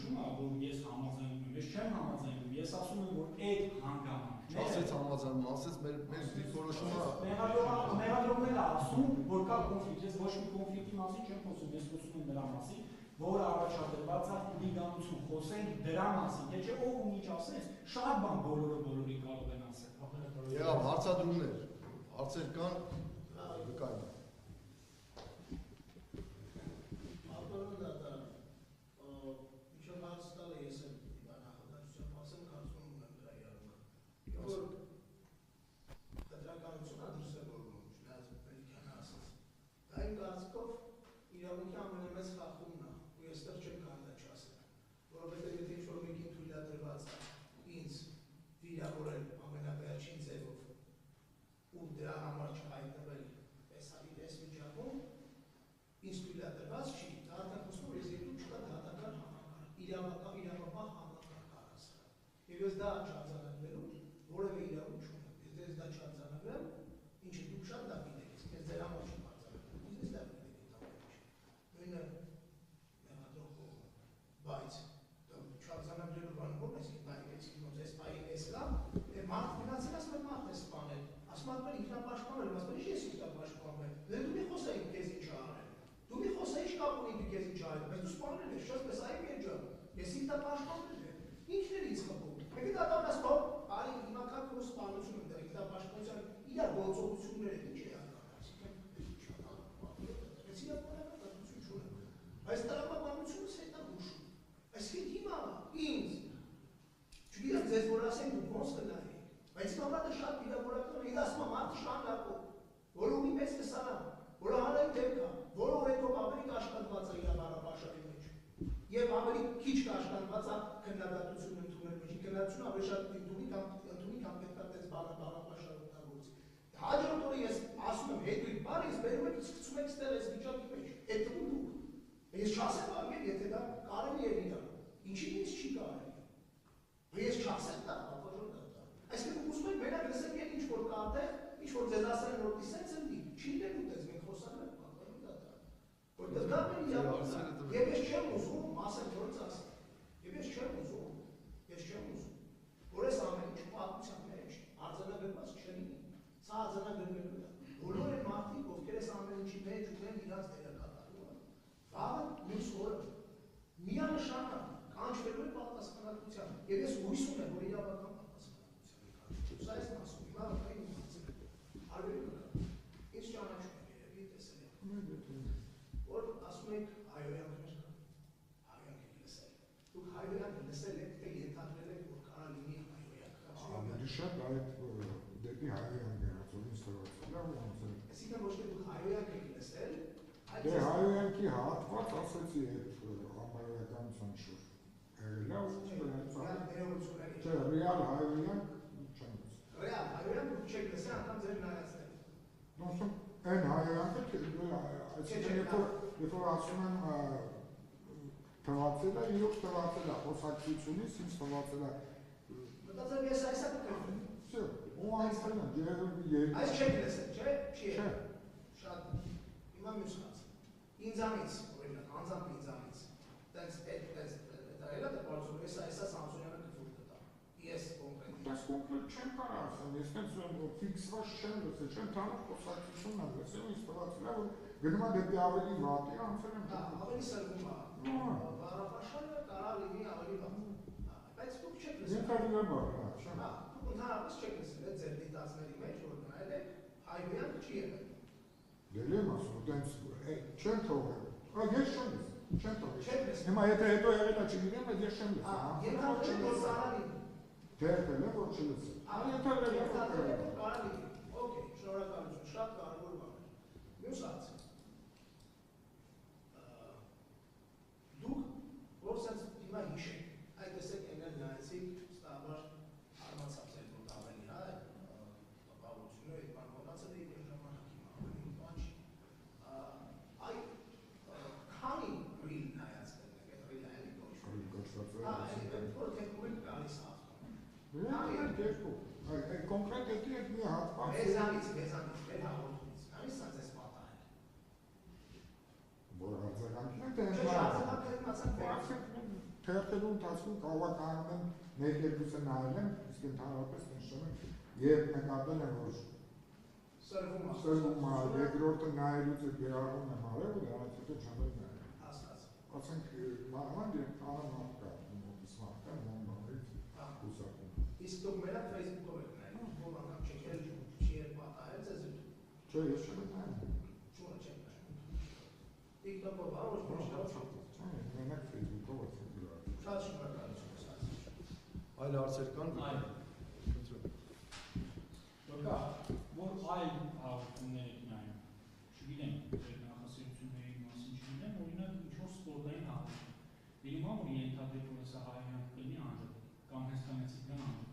նշում է, որ ես համաձայնում եմ, ես չեմ համաձայնում, ես ասում եմ, որ այդ հանգամանքները ասեց համաձայնում, ասեց մեր դիրքորոշումը մեղադրողն էլ ասում, որ կա կոնֆլիկտ, ես ոչ մի կոնֆլիկտի մասին չեմ խոսում, ես խոսում եմ դրա մասին, որ առաջադրված է խուլիգանություն, խոսենք դրա մասին, թե չէ ով ու ինչ ասես, շատ բան բոլորի կարող են ասել։ Եղավ հարցադրումներ, հարցեր կան, վկայում։ Իրավունքի ամենամեծ խախտումն է, ու ես ստեղ չեմ կարող չասել, որովհետև եթե ինչ-որ մեկին թույլատրված է ինձ վիրավորել ամենավերջին ձևով ու դրա համար չհայտնվել այս վիճակում, ինձ թույլատրված չի, դա արդեն խոսում որ ես երկու չկա դատական համակարգ, իրավապահ համակարգ առասկա։ Եվ ես դա չարձանագրելու որևէ իրավունք չունեմ, ես դա չարձանագրեմ, ինչը դուք շատ լավ գիտեք, ես ձեր համար չեմ արձանագրում, ես լավ նույնը մեղադրող կողմը, բայց չարձանագրելու բանը ո՞րն ես նայեցիք ոնց այս պահին էս լավ, մարդ մնացել ասում եմ մարդ է սպանել, ասում եմ ինքնապաշտպանել, ասում եմ ինչ ես ինքնապաշտպանվել, դու մի խոսայիք քեզ ինչ արել, դու մի խոսայիք կապ ունի դու քեզ ինչ արել, բայց դու սպանել ես, շատպես այ մեջան, ես ինքնապաշտպանել եմ, ինչն էր ինձ խփում, մեկը դա տանաս կողմ, արի հիմա քո սպանություն եմ դրա ինքնապաշտպանության իրար գործողությունները ինչ է այս տրամաբանությունս հետ է հուշում, այսինքն հիմա ինձ, չգիտեմ ձեզ որ ասենք դուք ոնց կնայեք, բայց իմ ամրատը շատ վիրավորական է, ինձ ասում եմ մարդը շանդակով, որը ունի մեծ տեսարան, որը հանրային դեպք է, որը օրենքով ավելի կաշկանդված է իր առապաշարի մեջ, և ավելի քիչ կաշկանդված է քննադատություն ընդունել մեջ, քննադատությունը ավելի շատ ընդունի կամ պետքատեց բառապաշար օգտագործի։ Հաջորդ օրը ես ասում եմ հետույթ բան, ես բերում եք սկսում եք ստեղ այս վիճակի մեջ, այդ թվում դուք Ես չասեմ արգել, եթե դա կարելի է իրան, ինչին ինձ չի կարելի։ Ես չասեմ դա, ապաժոն դա։ Այսինքն ուզում եք մենակ լսեք են ինչ-որ կատեղ, ինչ-որ ձեզ ասեն որ դիսենց ընդի, չի լինելու դες, մենք խոսանում ենք, ապաժոն դա։ Որտեղ դա մեր իրավունք է, և ես չեմ ուզում, ասեմ որից ասեմ, և ես չեմ ուզում, որ ես ամեն ինչ պատմության մեջ արձանագրված չլինի, սա արձանագրվելու է, բոլոր են մարդիկ, ովքեր ես ամեն ինչի մեջ ունեն իրանց դերակատարումը Վաղը մյուս օրը միանշանակ կանչվելու է պատասխանատվության և ես հույս ունեմ, որ իրավական պատասխանատվության է կանչվելու։ Սա ես ասում, հիմա վկային իմացել է, արվելու կկա, ինձ ճանաչում եք երևի տեսել եք, որ ասում եք հայոյանքներ կան, հայոյանք եք լսել, դուք հայոյանք լսել եք, թե ենթադրել եք, որ կարա լինի հայոյանք։ Ավելի շատ այդ դեպի հայոյանք գերացորին ստորացել է, այսինքն ոչ թե դուք հայոյանք եք լսել, Դե հայոյանքի հատված ասեցի այդ համարոյականության շուրջ, հեղելա ու չէ, ռեալ հայոյանք չեմ լսել։ Ռեալ հայոյանք դուք չեք լսել, անգամ ձեր նայացնել։ Նոսում են հայոյանքը, այսինքն երբ որ ասում եմ թվացել է, իրոք թվացել է, խոսակցությունից ինձ թվացել է։ Մտածեմ ես այս է կկրվում։ Սյո, ու անցել եմ, այս չեք լսել, չէ, չի է։ Շատ, հիմա մյուս խաց։ Ինձանից, օրինակ, անձամբ ինձանից, տենց դա էլ է դպարծում, ես այսա Սամսոնյանը կվուր կտա, ես կոնկրետ։ Ես կոնկրետ չեմ կարող ասեմ, ես տենց ֆիքսված չեմ լսել, չեմ թանող խոսակցությունն եմ լսել, ինձ թվացել է, որ գնում է դեպի ավելի վատի, անցել եմ։ Ավելի սրվում է, բառապաշարը կարա լինի ավելի վատ, բայց դուք չեք լսել։ Ենթադրաբար, դուք ընդհանրապես չեք լսել, այդ ձեր դիտածների մեջ, որ նայել եք, հայոյանք չի եղել։ Դել եմ ասում, տենց չեմ թողել, ես չեմ լսել, չեմ թողել։ Հիմա եթե հետո եղել է չգիտեմ, բայց ես չեմ լսել։ Ենթադրել որ կարա լինի։ Թերթել է, որ չլսել։ Ենթադրել է, որ կարա լինի։ Okay, շնորհակալություն, շատ կարևոր բան է։ Մյուս հարց։ Դուք որ սենց հիմա հիշեք, այդ տեսեք ենգել նայեցիք, ստաբար հարմացավ ձեր մոտ ավելի, հա, տպավորությունը այդ բան մոտացել է իր ժամանակ հիմա ավելի բան չի։ Այ քանի ռիլ նայացել եք, այդ ռիլ այլի ոչ։ Որ թեկում եք գալիս հաղթում։ Կոնկրետ էդի այդ մի հատված։ Մեզանից, մեր հաղորդումից, նայիս սանց ես պատահել։ Որ արձագանքին է Չէ, արձագանքին մացանք վերացել։ թերթելու ընթացքում կարող է կայանում են մեկ-երկուսը նայել են, իսկ ընդհանրապես նշում են, երբ նկատել են, որ սրվում է, երկրորդը նայելուց է գերարվում եմ արել, ու դրանից հետո չեմ էլ նայել։ Ասենք, մանավանդ երբ տանը մարդ կա, մոտիս մարդ կա, նման բաներից հուսակում։ Իսկ դուք մենակ Facebook-ով եք նայում, որ անգամ չեք էլ պատահել ձեզ հետ։ Չէ, ես չեմ նայում։ Չունը չեք նայում։ TikTok-ով ոչ ոչ Մենակ Facebook-ով է գրառում։ շատ շնորհակալություն ասած։ Այլ հարցեր կան։ Այլ։ Խնդրում։ Որքա, որ այլ հաղորդումներ եք նայում, չգիտեմ, ձեր նախասիրությունների մասին չգիտեմ, օրինակ ինչ-որ սպորտային հաղորդում։ Ելիմա, որ ենթադրեք, որ սա հայերեն կլինի անջատել, կամ հեսկանեցիկյան անջատել։